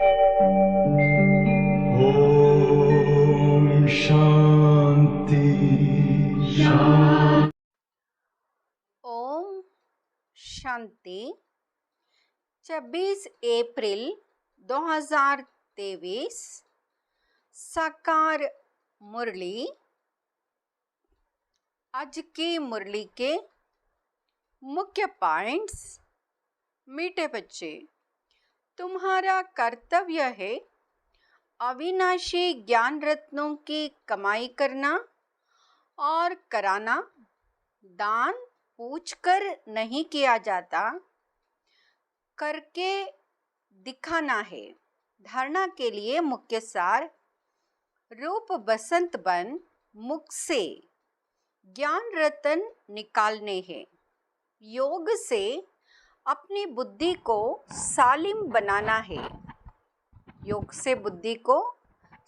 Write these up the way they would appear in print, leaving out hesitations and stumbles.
ओम शांति शांति। ओम शांति। 26 अप्रैल 2023 साकार मुरली। आज की मुरली के मुख्य पॉइंट्स। मीठे बच्चे, तुम्हारा कर्तव्य है अविनाशी ज्ञान रत्नों की कमाई करना और कराना। दान पूछकर नहीं किया जाता, करके दिखाना है। धारणा के लिए मुख्य सार। रूप बसंत बन मुख से ज्ञान रतन निकालने हैं। योग से अपनी बुद्धि को सालिम बनाना है। योग से बुद्धि को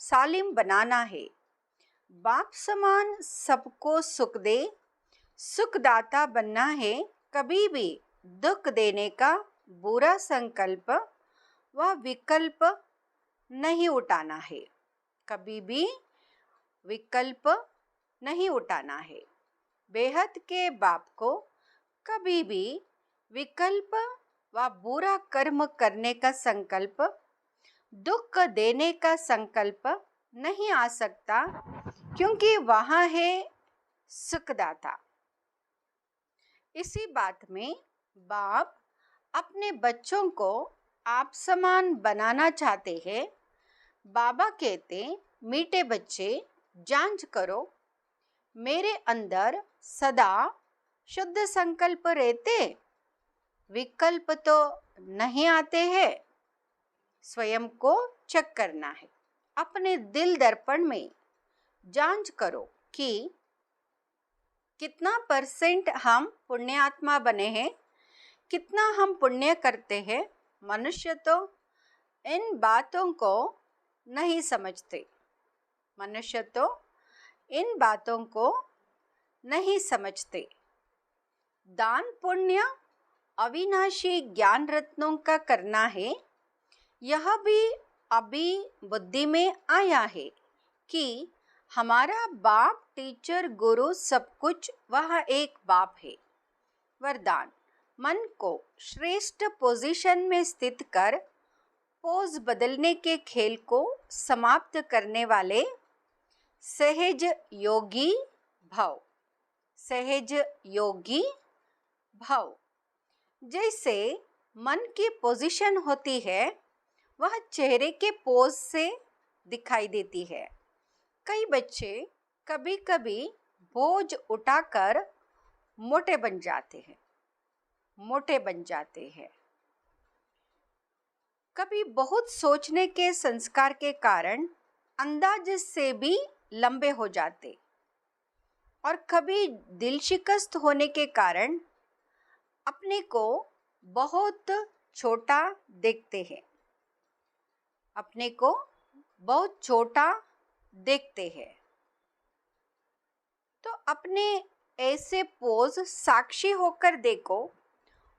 सालिम बनाना है। बाप समान सबको सुख दे, सुखदाता बनना है। कभी भी दुख देने का बुरा संकल्प व विकल्प नहीं उठाना है। कभी भी विकल्प नहीं उठाना है। बेहद के बाप को कभी भी विकल्प व बुरा कर्म करने का संकल्प, दुख देने का संकल्प नहीं आ सकता, क्योंकि वहाँ है सुखदाता। इसी बात में बाप अपने बच्चों को आप समान बनाना चाहते हैं। बाबा कहते, मीठे बच्चे जांच करो, मेरे अंदर सदा शुद्ध संकल्प रहते, विकल्प तो नहीं आते हैं। स्वयं को चेक करना है। अपने दिल दर्पण में जांच करो कि कितना % हम पुण्यात्मा बने हैं, कितना हम पुण्य करते हैं। मनुष्य तो इन बातों को नहीं समझते। मनुष्य तो इन बातों को नहीं समझते। दान पुण्य अविनाशी ज्ञान रत्नों का करना है। यह भी अभी बुद्धि में आया है कि हमारा बाप, टीचर, गुरु सब कुछ वह एक बाप है। वरदान, मन को श्रेष्ठ पोजीशन में स्थित कर पोज बदलने के खेल को समाप्त करने वाले सहज योगी भव। सहज योगी भव। जैसे मन की पोजीशन होती है, वह चेहरे के पोज से दिखाई देती है। कई बच्चे कभी कभी बोझ उठाकर मोटे बन जाते हैं। मोटे बन जाते हैं। कभी बहुत सोचने के संस्कार के कारण अंदाज से भी लंबे हो जाते, और कभी दिल शिकस्त होने के कारण अपने को बहुत छोटा देखते हैं। अपने को बहुत छोटा देखते हैं। तो अपने ऐसे पोज साक्षी होकर देखो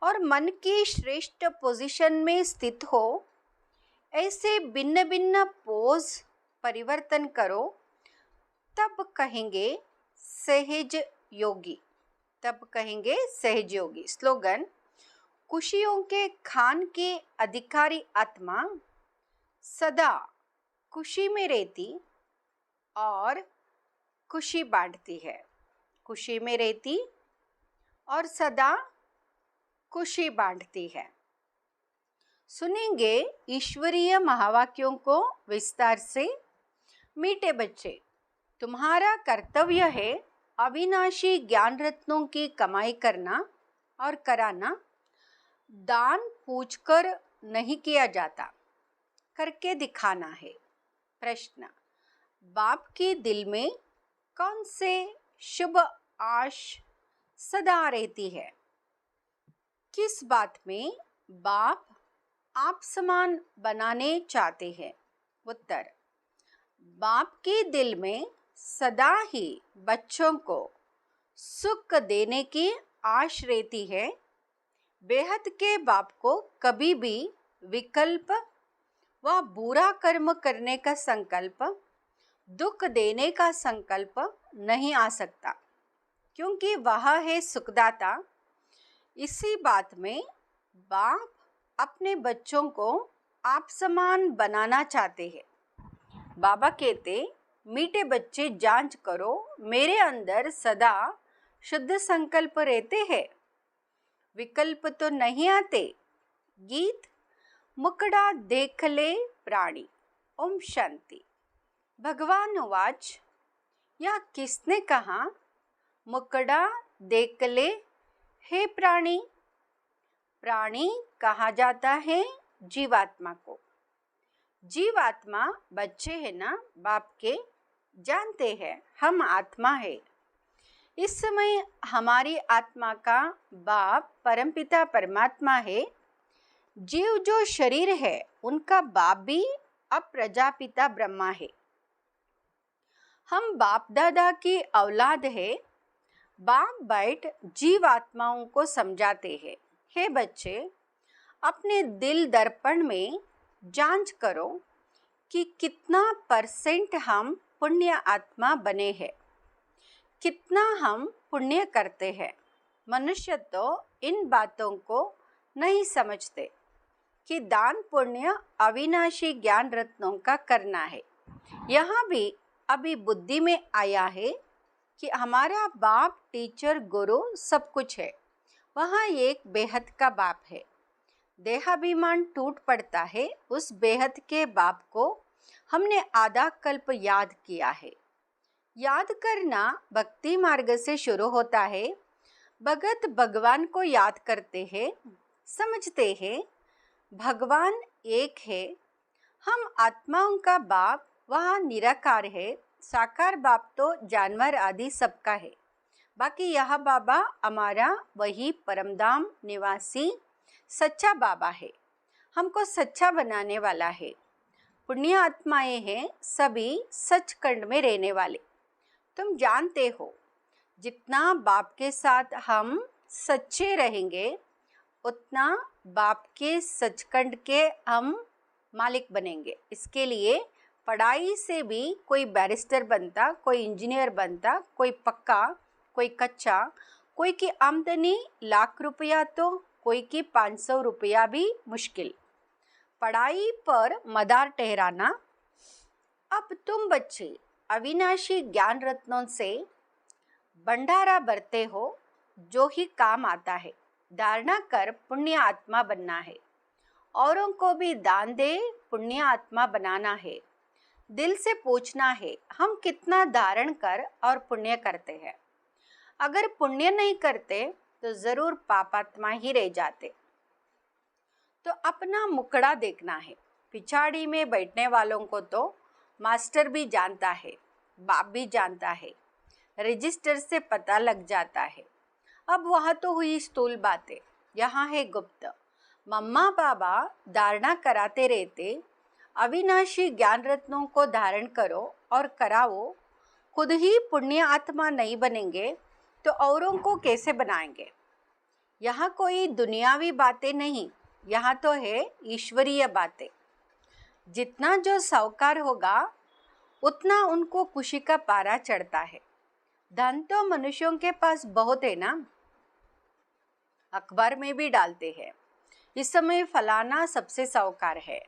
और मन की श्रेष्ठ पोजीशन में स्थित हो। ऐसे भिन्न भिन्न पोज परिवर्तन करो, तब कहेंगे सहज योगी। तब कहेंगे सहज योगी। स्लोगन, खुशियों के खान के अधिकारी आत्मा सदा खुशी में रहती और खुशी बांटती है। खुशी में रहती और सदा खुशी बांटती है। सुनेंगे ईश्वरीय महावाक्यों को विस्तार से। मीठे बच्चे, तुम्हारा कर्तव्य है अविनाशी ज्ञान रत्नों की कमाई करना और कराना। दान पूछकर नहीं किया जाता, करके दिखाना है। प्रश्न, बाप के दिल में कौन से शुभ आश सदा रहती है? किस बात में बाप आप समान बनाने चाहते हैं? उत्तर, बाप के दिल में सदा ही बच्चों को सुख देने की आश रहती है। बेहद के बाप को कभी भी विकल्प वह बुरा कर्म करने का संकल्प, दुख देने का संकल्प नहीं आ सकता, क्योंकि वह है सुखदाता। इसी बात में बाप अपने बच्चों को आप समान बनाना चाहते हैं। बाबा कहते, मीठे बच्चे जांच करो, मेरे अंदर सदा शुद्ध संकल्प रहते हैं, विकल्प तो नहीं आते। गीत मुकड़ा देख ले प्राणी। ओम शांति। भगवान उवाच, यह किसने कहा? मुकड़ा देख ले हे प्राणी। प्राणी कहा जाता है जीवात्मा को। जीवात्मा बच्चे हैं ना बाप के, जानते हैं हम आत्मा है। इस समय हमारी आत्मा का बाप परमपिता परमात्मा है। जीव जो शरीर है उनका बाप भी अब प्रजापिता ब्रह्मा है। हम बाप दादा की औलाद है। बाप बैठ जीव आत्माओं को समझाते हैं, हे बच्चे, अपने दिल दर्पण में जांच करो कि कितना % हम पुण्य आत्मा बने हैं, कितना हम पुण्य करते हैं। मनुष्य तो इन बातों को नहीं समझते कि दान पुण्य अविनाशी ज्ञान रत्नों का करना है। यहाँ भी अभी बुद्धि में आया है कि हमारा बाप, टीचर, गुरु सब कुछ है। वहाँ एक बेहद का बाप है। देहाभिमान टूट पड़ता है। उस बेहद के बाप को हमने आधा कल्प याद किया है। याद करना भक्ति मार्ग से शुरू होता है। भगत भगवान को याद करते हैं, समझते हैं भगवान एक है। हम आत्माओं का बाप वहाँ निराकार है। साकार बाप तो जानवर आदि सबका है। बाकी यह बाबा हमारा वही परमधाम निवासी सच्चा बाबा है। हमको सच्चा बनाने वाला है। पुण्य आत्माएं हैं, सभी सचखंड में रहने वाले। तुम जानते हो, जितना बाप के साथ हम सच्चे रहेंगे उतना बाप के सचखंड के हम मालिक बनेंगे। इसके लिए पढ़ाई से भी कोई बैरिस्टर बनता, कोई इंजीनियर बनता, कोई पक्का, कोई कच्चा, कोई की आमदनी लाख रुपया तो कोई की 500 रुपया भी मुश्किल। पढ़ाई पर मदार ठहराना। अब तुम बच्चे अविनाशी ज्ञान रत्नों से भंडारा भरते हो, जो ही काम आता है। धारणा कर पुण्य आत्मा बनना है। औरों को भी दान दे पुण्य आत्मा बनाना है। दिल से पूछना है, हम कितना धारण कर और पुण्य करते हैं। अगर पुण्य नहीं करते तो जरूर पापात्मा ही रह जाते। तो अपना मुकड़ा देखना है। पिछाड़ी में बैठने वालों को तो मास्टर भी जानता है, बाप भी जानता है, रजिस्टर से पता लग जाता है। अब वह तो हुई स्थूल बातें, यहाँ है गुप्त। मम्मा पापा धारणा कराते रहते, अविनाशी ज्ञान रत्नों को धारण करो और कराओ। खुद ही पुण्य आत्मा नहीं बनेंगे तो औरों को कैसे बनाएंगे। यहाँ कोई दुनियावी बातें नहीं, यहाँ तो है ईश्वरीय बातें। जितना जो साहूकार होगा उतना उनको खुशी का पारा चढ़ता है। धन तो मनुष्यों के पास बहुत है ना, अखबार में भी डालते हैं इस समय फलाना सबसे साहूकार है।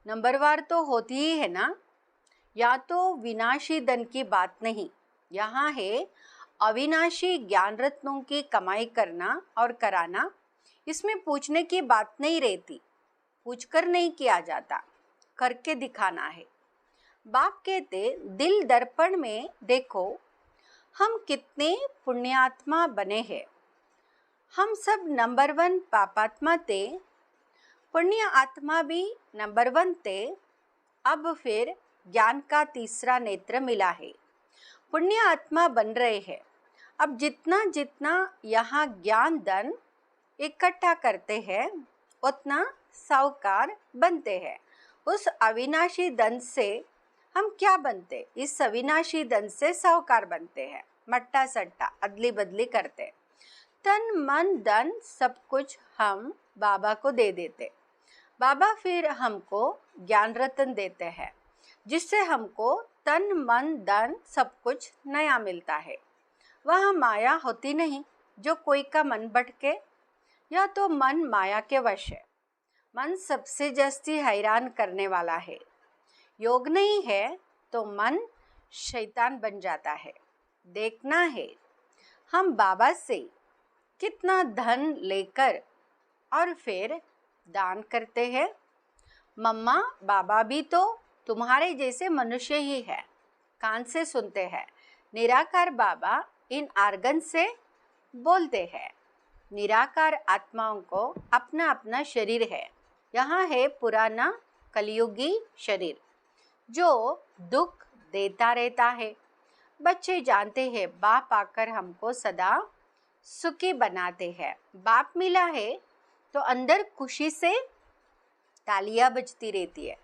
नंबरवार तो होती ही है ना। या तो विनाशी धन की बात नहीं, यहाँ है अविनाशी ज्ञान रत्नों की कमाई करना और कराना। इसमें पूछने की बात नहीं रहती, पूछकर नहीं किया जाता, करके दिखाना है। बाप कहते, दिल दर्पण में देखो हम कितने पुण्यात्मा बने हैं। हम सब नंबर 1 पापात्मा थे, पुण्य आत्मा भी नंबर 1 थे। अब फिर ज्ञान का तीसरा नेत्र मिला है, पुण्य आत्मा बन रहे हैं। अब जितना जितना यहाँ ज्ञान धन इकट्ठा करते हैं उतना साहूकार बनते हैं। उस अविनाशी धन से हम क्या बनते? इस अविनाशी धन से साहूकार बनते हैं। मट्टा सट्टा अदली बदली करते, तन मन धन सब कुछ हम बाबा को दे देते। बाबा फिर हमको ज्ञान रत्न देते हैं, जिससे हमको तन मन धन सब कुछ नया मिलता है। वह माया होती नहीं जो कोई का मन भटके, या तो मन माया के वश है। मन सबसे जास्ती हैरान करने वाला है। योग नहीं है तो मन शैतान बन जाता है। देखना है हम बाबा से कितना धन लेकर और फिर दान करते हैं। मम्मा बाबा भी तो तुम्हारे जैसे मनुष्य ही है, कान से सुनते हैं। निराकार बाबा इन आर्गन से बोलते हैं। निराकार आत्माओं को अपना अपना शरीर है। यहाँ है पुराना कलयुगी शरीर जो दुख देता रहता है। बच्चे जानते हैं बाप आकर हमको सदा सुखी बनाते हैं। बाप मिला है तो अंदर खुशी से तालियां बजती रहती है,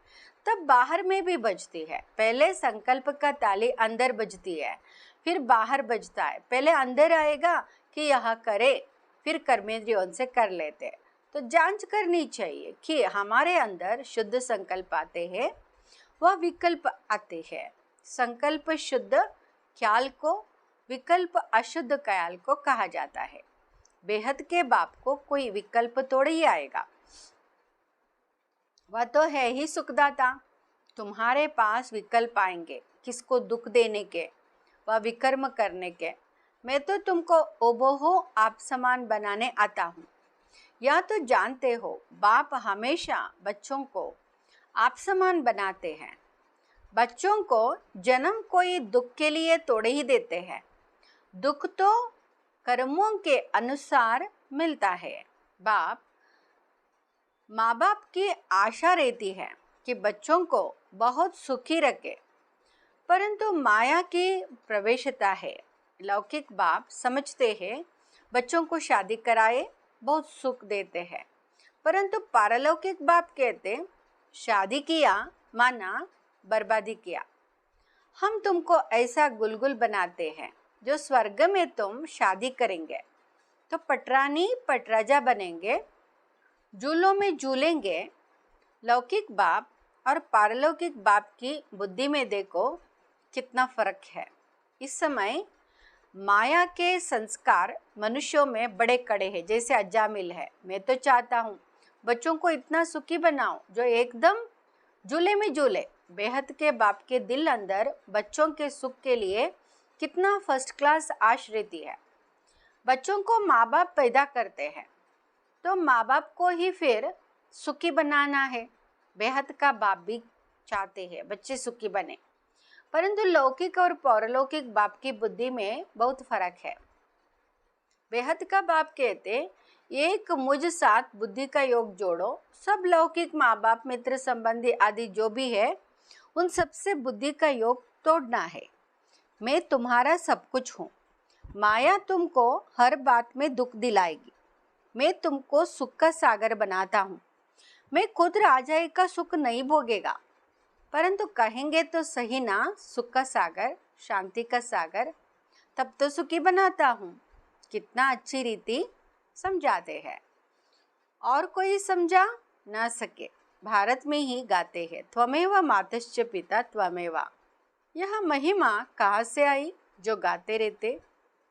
तब बाहर में भी बजती है। पहले संकल्प का ताली अंदर बजती है, फिर बाहर बजता है। पहले अंदर आएगा कि यह करे, फिर कर्मेंद्रियों से कर लेते। तो जांच करनी चाहिए कि हमारे अंदर शुद्ध संकल्प आते हैं, वह विकल्प आते हैं। संकल्प शुद्ध ख्याल को, विकल्प अशुद्ध ख्याल को कहा जाता है। बेहद के बाप को कोई विकल्प थोड़ी ही आएगा, वह तो है ही सुखदाता। तुम्हारे पास विकल्प आएंगे किसको दुख देने के, वह विकर्म करने के। मैं तो तुमको ओबोहो आप समान बनाने आता हूँ। यह तो जानते हो बाप हमेशा बच्चों को आप समान बनाते हैं। बच्चों को जन्म कोई दुख के लिए तोड़े ही देते हैं। दुख तो कर्मों के अनुसार मिलता है। माँ बाप की आशा रहती है कि बच्चों को बहुत सुखी रखे, परंतु माया की प्रवेशता है। लौकिक बाप समझते हैं बच्चों को शादी कराए बहुत सुख देते हैं, परंतु पारलौकिक बाप कहते शादी किया माना बर्बादी किया। हम तुमको ऐसा गुलगुल बनाते हैं जो स्वर्ग में तुम शादी करेंगे तो पटरानी पटराजा बनेंगे, झूलों में झूलेंगे। लौकिक बाप और पारलौकिक बाप की बुद्धि में देखो कितना फर्क है। इस समय माया के संस्कार मनुष्यों में बड़े कड़े हैं, जैसे अजामिल है। मैं तो चाहता हूँ बच्चों को इतना सुखी बनाओ जो एकदम झूले में झूले। बेहद के बाप के दिल अंदर बच्चों के सुख के लिए कितना फर्स्ट क्लास आश रहती है। बच्चों को माँ बाप पैदा करते हैं तो माँ बाप को ही फिर सुखी बनाना है। बेहद का बाप भी चाहते हैं बच्चे सुखी बने, परंतु लौकिक और पौरलौकिक बाप की बुद्धि में बहुत फर्क है। बेहद का बाप कहते एक मुझ साथ बुद्धि का योग जोड़ो। सब लौकिक माँ बाप मित्र संबंधी आदि जो भी है उन सबसे बुद्धि का योग तोड़ना है। मैं तुम्हारा सब कुछ हूँ। माया तुमको हर बात में दुख दिलाएगी। मैं तुमको सुख का सागर बनाता हूँ। मैं खुद राजाई का सुख नहीं भोगेगा, परंतु कहेंगे तो सही ना सुख का सागर, शांति का सागर, तब तो सुखी बनाता हूँ। कितना अच्छी रीति समझाते हैं, और कोई समझा ना सके। भारत में ही गाते हैं त्वमेव मातश्च पिता त्वमेवा। यह महिमा कहाँ से आई जो गाते रहते?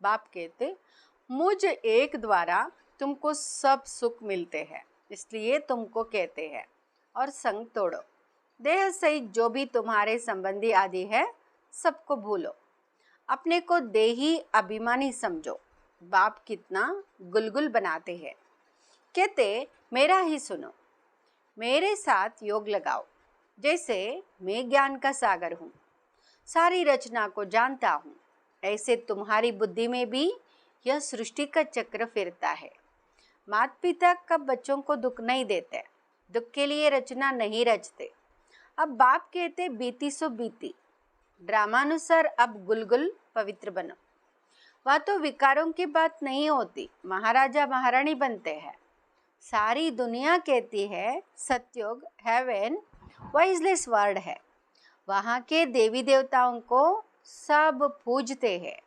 बाप कहते मुझ एक द्वारा तुमको सब सुख मिलते हैं, इसलिए तुमको कहते हैं। और संग तोड़ो, देह सहित जो भी तुम्हारे संबंधी आदि है सबको भूलो, अपने को देही अभिमानी समझो। बाप कितना गुलगुल बनाते हैं। कहते मेरा ही सुनो, मेरे साथ योग लगाओ। जैसे मैं ज्ञान का सागर हूँ, सारी रचना को जानता हूँ, ऐसे तुम्हारी बुद्धि में भी यह सृष्टि का चक्र फिरता है। माता पिता कब बच्चों को दुख नहीं देते, दुख के लिए रचना नहीं रचते। अब बाप कहते बीती सो बीती, ड्रामानुसार अब गुलगुल पवित्र बनो। वह तो विकारों की बात नहीं होती, महाराजा महारानी बनते हैं। सारी दुनिया कहती है सतयुग हेवन वाइजलेस वर्ड है। वहाँ के देवी देवताओं को सब पूजते हैं,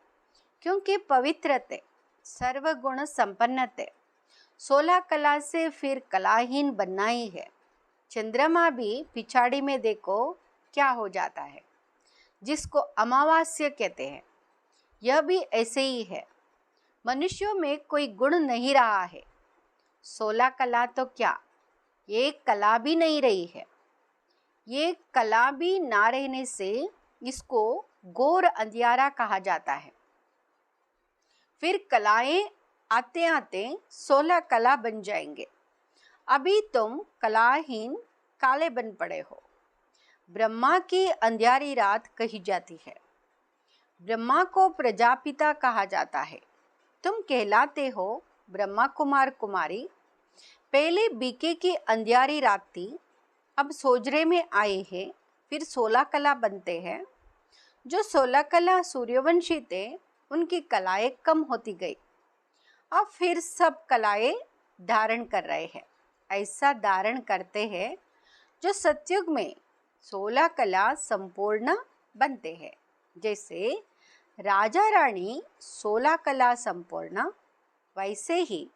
क्योंकि पवित्र थे, सर्वगुण संपन्न थे। 16 कला से फिर कलाहीन बनना ही है। चंद्रमा भी पिछाड़ी में देखो क्या हो जाता है, जिसको अमावास्या कहते हैं। यह भी ऐसे ही है। मनुष्यों में कोई गुण नहीं रहा है। 16 कला तो क्या, एक कला भी नहीं रही है। ये कला भी ना रहने से इसको घोर अंधियारा कहा जाता है। फिर कलाएं आते आते 16 कला बन जाएंगे। अभी तुम कलाहीन काले बन पड़े हो। ब्रह्मा की अंधियारी रात कही जाती है। ब्रह्मा को प्रजापिता कहा जाता है। तुम कहलाते हो ब्रह्मा कुमार कुमारी। पहले बीके की अंधियारी रात थी, अब सोजरे में आए हैं, फिर 16 कला बनते हैं। जो 16 कला सूर्यवंशी थे, उनकी कलाएं कम होती गई। अब फिर सब कलाएं धारण कर रहे हैं। ऐसा धारण करते हैं जो सतयुग में 16 कला संपूर्ण बनते हैं। जैसे राजा रानी 16 कला संपूर्ण, वैसे ही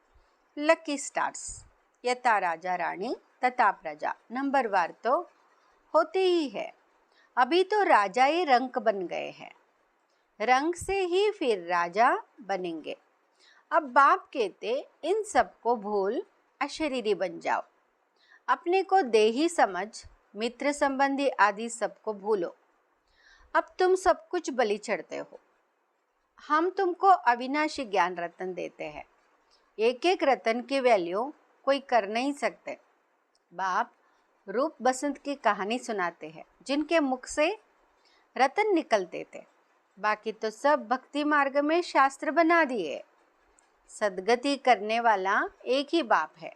लकी स्टार्स यथा राजा रानी तथा प्रजा नंबरवार तो होते ही है। अभी तो राजाए रंक बन गए हैं, रंग से ही फिर राजा बनेंगे। अब बाप कहते इन सबको भूल अशरीरी बन जाओ। अपने को देही समझ, मित्र संबंधी आदि सबको भूलो। अब तुम सब कुछ बलि चढ़ते हो। हम तुमको अविनाशी ज्ञान रत्न देते हैं। एक एक रत्न की वैल्यू कोई कर नहीं सकते। बाप रूप बसंत की कहानी सुनाते हैं, जिनके मुख से रत्न निकलते थे। बाकी तो सब भक्ति मार्ग में शास्त्र बना दिए। सदगति करने वाला एक ही बाप है,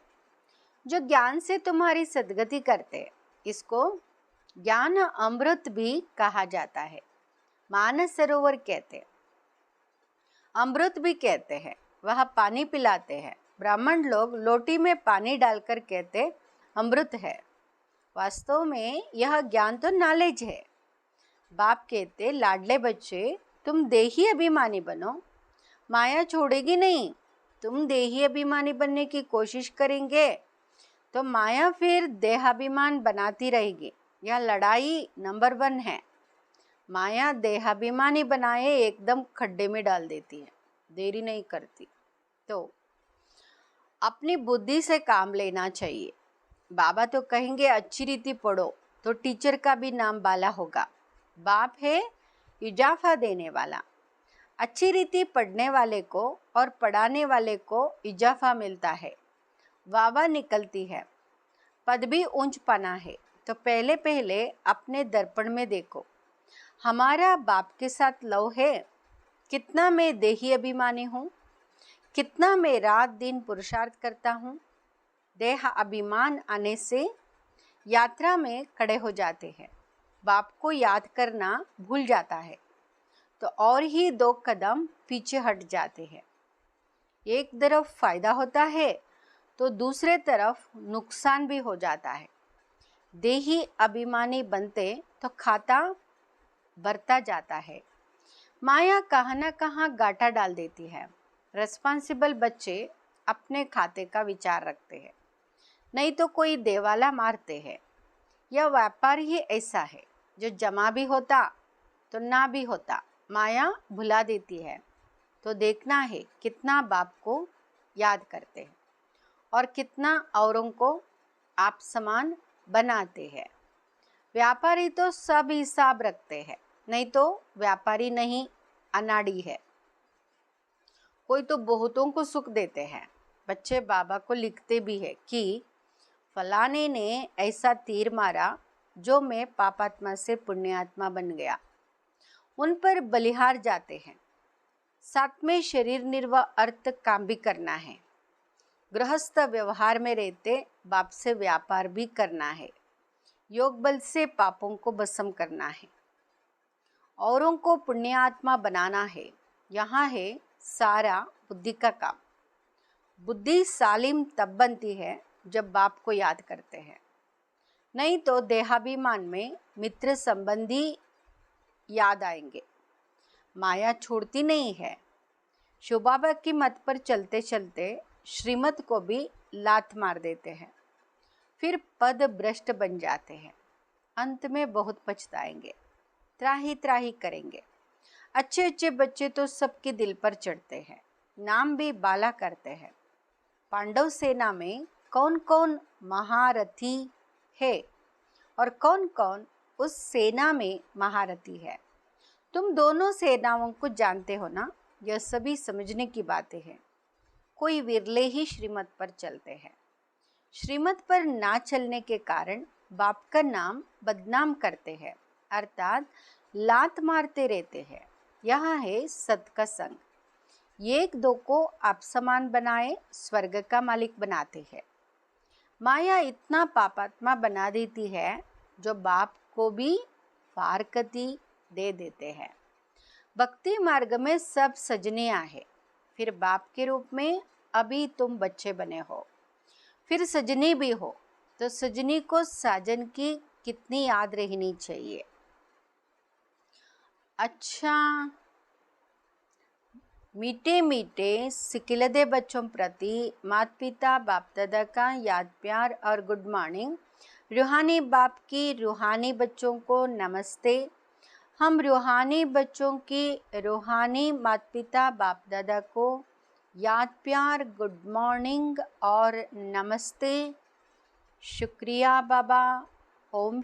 जो ज्ञान से तुम्हारी सदगति करते। इसको ज्ञान अमृत भी कहा जाता है। मानस सरोवर कहते, अमृत भी कहते हैं। वह पानी पिलाते हैं। ब्राह्मण लोग लोटी में पानी डालकर कहते अमृत है। वास्तव में यह ज्ञान तो नॉलेज है। बाप कहते लाडले बच्चे, तुम देही अभिमानी बनो, माया छोड़ेगी नहीं। तुम देही अभिमानी बनने की कोशिश करेंगे तो माया फिर देहाभिमान बनाती रहेगी। यह लड़ाई नंबर 1 है। माया देहाभिमानी बनाए एकदम खड्डे में डाल देती है, देरी नहीं करती। तो अपनी बुद्धि से काम लेना चाहिए। बाबा तो कहेंगे अच्छी रीति पढ़ो तो टीचर का भी नाम बाला होगा। बाप है इजाफा देने वाला। अच्छी रीति पढ़ने वाले को और पढ़ाने वाले को इजाफा मिलता है, वावा निकलती है, पद भी ऊंच पाना है। तो पहले पहले अपने दर्पण में देखो, हमारा बाप के साथ लव है? कितना मैं देही अभिमानी हूँ, कितना मैं रात दिन पुरुषार्थ करता हूँ। देह अभिमान आने से यात्रा में खड़े हो जाते हैं। बाप को याद करना भूल जाता है तो और ही 2 कदम पीछे हट जाते हैं। एक तरफ फायदा होता है तो दूसरे तरफ नुकसान भी हो जाता है। देही अभिमानी बनते तो खाता बढ़ता जाता है। माया कहाँ न कहाँ गाटा डाल देती है। रिस्पॉन्सिबल बच्चे अपने खाते का विचार रखते हैं, नहीं तो कोई देवाला मारते हैं। यह व्यापार ही ऐसा है, जो जमा भी होता तो ना भी होता। माया भुला देती है। तो देखना है कितना बाप को याद करते हैं और कितना औरों को आप समान बनाते हैं। व्यापारी तो सब हिसाब रखते हैं, नहीं तो व्यापारी नहीं, अनाड़ी है। कोई तो बहुतों को सुख देते हैं। बच्चे बाबा को लिखते भी है कि फलाने ने ऐसा तीर मारा जो मैं पापात्मा से पुण्यात्मा बन गया। उन पर बलिहार जाते हैं। साथ में शरीर निर्वाह अर्थ काम भी करना है। गृहस्थ व्यवहार में रहते बाप से व्यापार भी करना है। योग बल से पापों को भस्म करना है, औरों को पुण्यात्मा बनाना है। यहाँ है सारा बुद्धि का काम। बुद्धि सालिम तब बनती है जब बाप को याद करते हैं, नहीं तो देहाभिमान में मित्र संबंधी याद आएंगे। माया छोड़ती नहीं है। शोभाबा की मत पर चलते चलते श्रीमत को भी लात मार देते हैं। फिर पद भ्रष्ट बन जाते हैं, अंत में बहुत पछताएंगे, त्राही त्राही करेंगे। अच्छे अच्छे बच्चे तो सबके दिल पर चढ़ते हैं, नाम भी बाला करते हैं। पांडव सेना में कौन कौन महारथी है और कौन कौन उस सेना में महारथी है? तुम दोनों सेनाओं को जानते हो ना? यह सभी समझने की बातें हैं। कोई विरले ही श्रीमत पर चलते हैं। श्रीमत पर ना चलने के कारण बाप का नाम बदनाम करते हैं, अर्थात लात मारते रहते हैं। यह है सत का संग। एक दो को आप समान बनाए स्वर्ग का मालिक बनाते हैं। माया इतना पापात्मा बना देती है जो बाप को भी फारकती दे देते हैं। भक्ति मार्ग में सब सजनियाँ हैं। फिर बाप के रूप में अभी तुम बच्चे बने हो, फिर सजनी भी हो, तो सजनी को साजन की कितनी याद रहनी चाहिए। अच्छा, मीठे मीठे सिकिलदे बच्चों प्रति माता पिता बाप दादा का याद प्यार और गुड मॉर्निंग। रूहानी बाप की रूहानी बच्चों को नमस्ते। हम रूहानी बच्चों की रूहानी माता पिता बाप दादा को याद प्यार, गुड मॉर्निंग और नमस्ते। शुक्रिया बाबा। ओम